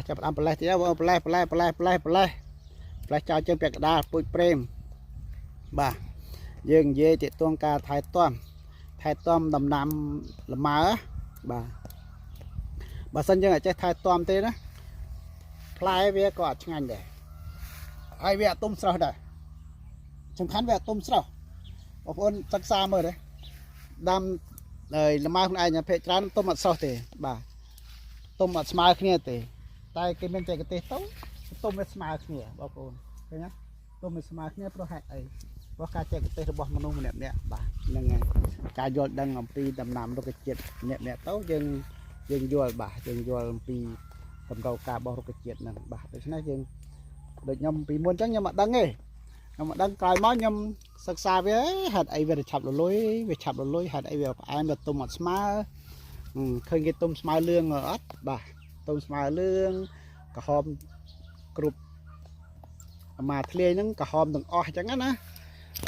ចាប់ផ្ដើមប្រលេះទៀតបងប្រលេះចោលជើងពាក់កដាលពូជព្រេមបាទយើងនិយាយទាក់ទងការថែទាំដំណាំលម៉ើបាទបើសិនយើងអត់ចេះថែទាំទេណាផ្លែវាក៏អត់ឆ្ងាញ់ដែរហើយវាអត់ទុំស្រស់ដែរសំខាន់វាអត់ទុំស្រស់បងប្អូនសិក្សាមើលទេដាំលម៉ើខ្លួនឯងភាគច្រើនទុំអត់ស្រស់ទេបាទទុំអត់ស្មើគ្នាទេតែគេមានចេះកទេសទៅទុំវាស្មើគ្នាបងប្អូនឃើញទេទុំវាស្មើគ្នាព្រោះហេតុអីព្រោះការចេះកទេសរបស់មនុស្សម្នាក់បាទហ្នឹងហើយការយល់ដឹងអំពីដំណាំរុក្ខជាតិម្នាក់ទៅយើងយល់បាទយើងយល់អំពីតម្រូវការរបស់រុក្ខជាតិហ្នឹងបាទដូច្នេះយើងដូចខ្ញុំពីមុនអញ្ចឹងខ្ញុំអត់ដឹងទេខ្ញុំអត់ដឹងក្រោយមកខ្ញុំសិក្សាវាហេតុអីវាឆាប់រលុយហេតុអីវាផ្អែមវាទុំអត់ស្មើឃើញគេទុំស្មើលឿងអត់បាទទុំស្មើលឿងក្រហមគ្រប់អាម៉ាធ្លាយហ្នឹងក្រហមទាំងអស់អញ្ចឹងណា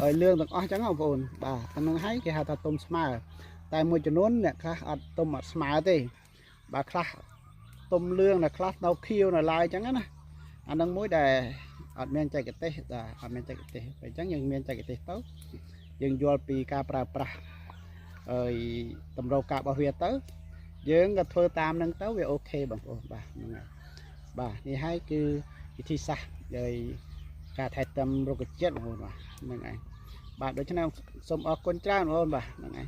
ហើយលឿងទាំងអស់អញ្ចឹងបងប្អូនបាទហ្នឹងហើយគេហៅថាទុំស្មើតែមួយចំនួនអ្នកខ្លះអត់ទុំអត់ស្មើទេបាទខ្លះទុំលឿងអ្នកខ្លះនៅខៀវនៅឡើយអញ្ចឹងណាអានឹងមួយដែលអត់មានចែកទេសបាទអត់មានចែកទេសអញ្ចឹងយើងមានចែកទេសទៅយើងយល់ពីការប្រើប្រាស់ហើយតម្រូវការរបស់វាទៅយើងក៏ធ្វើតាមនឹងទៅវាអូខេបងប្អូនបាទហ្នឹងហើយបាទនេះហើយគឺវិធីសាស្ត្រហើយការថែទាំរុក្ខជាតិបងប្អូនបាទហ្នឹងហើយបាទដូច្នេះសូមអរគុណច្រើនបងប្អូនបាទហ្នឹងហើយ